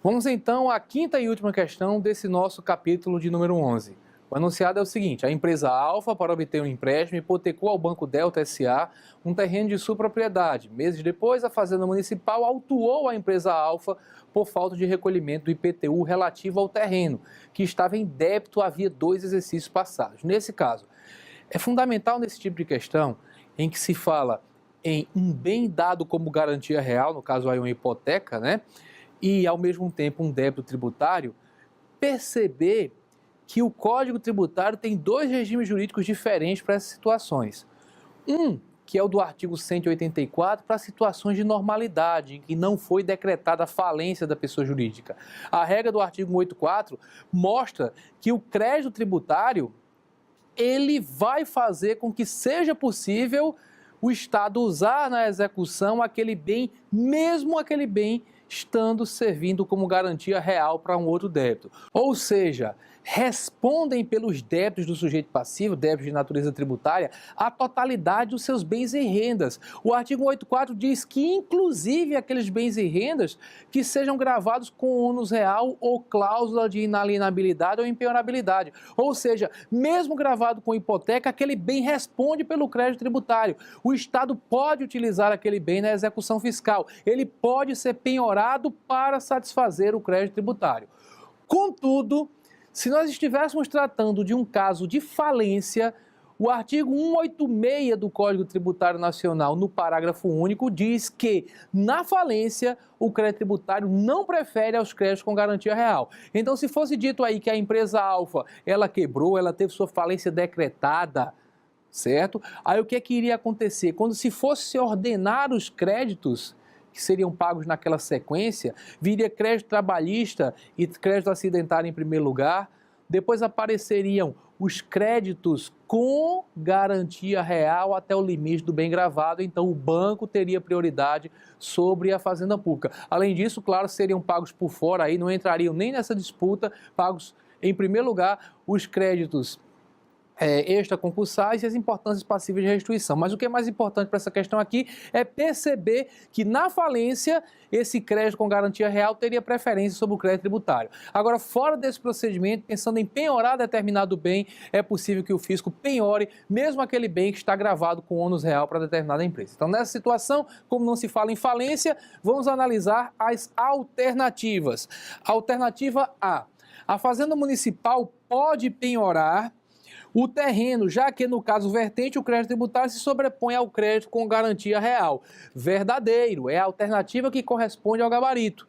Vamos então à quinta e última questão desse nosso capítulo de número 11. O enunciado é o seguinte: a empresa Alfa, para obter um empréstimo, hipotecou ao Banco Delta S.A. um terreno de sua propriedade. Meses depois, a Fazenda Municipal autuou a empresa Alfa por falta de recolhimento do IPTU relativo ao terreno, que estava em débito havia 2 exercícios passados. Nesse caso, é fundamental nesse tipo de questão, em que se fala em um bem dado como garantia real, no caso aí uma hipoteca, né? E ao mesmo tempo um débito tributário, perceber que o Código Tributário tem 2 regimes jurídicos diferentes para essas situações. Um, que é o do artigo 184, para situações de normalidade, em que não foi decretada a falência da pessoa jurídica. A regra do artigo 184 mostra que o crédito tributário ele vai fazer com que seja possível o Estado usar na execução aquele bem, mesmo aquele bem estando servindo como garantia real para um outro débito. Ou seja, respondem pelos débitos do sujeito passivo, débitos de natureza tributária, a totalidade dos seus bens e rendas. O artigo 184 diz que, inclusive, aqueles bens e rendas que sejam gravados com ônus real ou cláusula de inalienabilidade ou impenhorabilidade. Ou seja, mesmo gravado com hipoteca, aquele bem responde pelo crédito tributário. O Estado pode utilizar aquele bem na execução fiscal. Ele pode ser penhorado para satisfazer o crédito tributário. Contudo, se nós estivéssemos tratando de um caso de falência, o artigo 186 do Código Tributário Nacional, no parágrafo único, diz que, na falência, o crédito tributário não prefere aos créditos com garantia real. Então, se fosse dito aí que a empresa Alfa, ela quebrou, ela teve sua falência decretada, certo? Aí o que é que iria acontecer? Quando se fosse ordenar os créditos que seriam pagos naquela sequência, viria crédito trabalhista e crédito acidentário em primeiro lugar, depois apareceriam os créditos com garantia real até o limite do bem gravado, então o banco teria prioridade sobre a fazenda pública. Além disso, claro, seriam pagos por fora, aí não entrariam nem nessa disputa, pagos em primeiro lugar os créditos extraconcursais e as importâncias passíveis de restituição. Mas o que é mais importante para essa questão aqui é perceber que na falência esse crédito com garantia real teria preferência sobre o crédito tributário. Agora, fora desse procedimento, pensando em penhorar determinado bem, é possível que o fisco penhore mesmo aquele bem que está gravado com ônus real para determinada empresa. Então, nessa situação, como não se fala em falência, vamos analisar as alternativas. Alternativa A: a Fazenda Municipal pode penhorar o terreno, já que no caso vertente o crédito tributário se sobrepõe ao crédito com garantia real. Verdadeiro, é a alternativa que corresponde ao gabarito,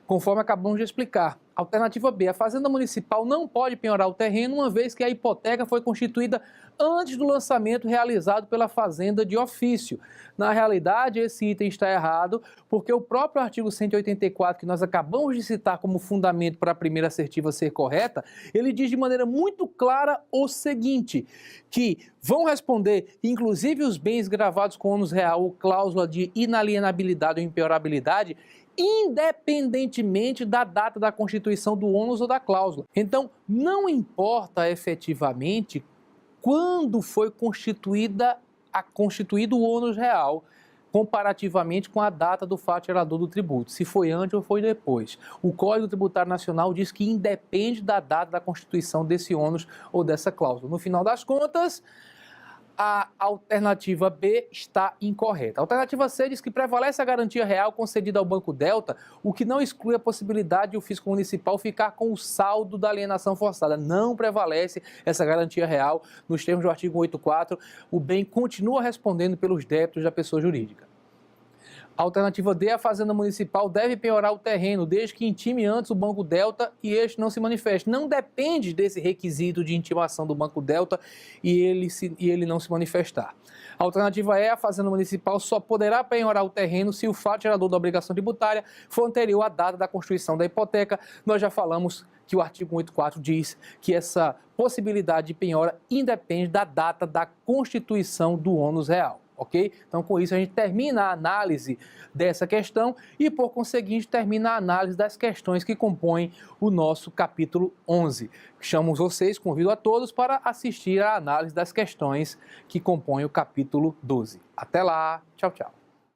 conforme acabamos de explicar. Alternativa B: a Fazenda Municipal não pode penhorar o terreno, uma vez que a hipoteca foi constituída antes do lançamento realizado pela Fazenda de ofício. Na realidade, esse item está errado, porque o próprio artigo 184, que nós acabamos de citar como fundamento para a primeira assertiva ser correta, ele diz de maneira muito clara o seguinte, que vão responder, inclusive, os bens gravados com ônus real ou cláusula de inalienabilidade ou impenhorabilidade, independentemente da data da constituição do ônus ou da cláusula. Então, não importa efetivamente quando foi constituído o ônus real, comparativamente com a data do fato gerador do tributo, se foi antes ou foi depois. O Código Tributário Nacional diz que independe da data da constituição desse ônus ou dessa cláusula. No final das contas, a alternativa B está incorreta. A alternativa C diz que prevalece a garantia real concedida ao Banco Delta, o que não exclui a possibilidade de o fisco municipal ficar com o saldo da alienação forçada. Não prevalece essa garantia real. Nos termos do artigo 184, o bem continua respondendo pelos débitos da pessoa jurídica. A alternativa D: a Fazenda Municipal deve penhorar o terreno, desde que intime antes o Banco Delta e este não se manifeste. Não depende desse requisito de intimação do Banco Delta e ele não se manifestar. A alternativa E: a Fazenda Municipal só poderá penhorar o terreno se o fato gerador da obrigação tributária for anterior à data da constituição da hipoteca. Nós já falamos que o artigo 184 diz que essa possibilidade de penhora independe da data da constituição do ônus real. Ok? Então, com isso, a gente termina a análise dessa questão e, por conseguinte, termina a análise das questões que compõem o nosso capítulo 11. Chamo vocês, convido a todos para assistir à análise das questões que compõem o capítulo 12. Até lá, tchau, tchau.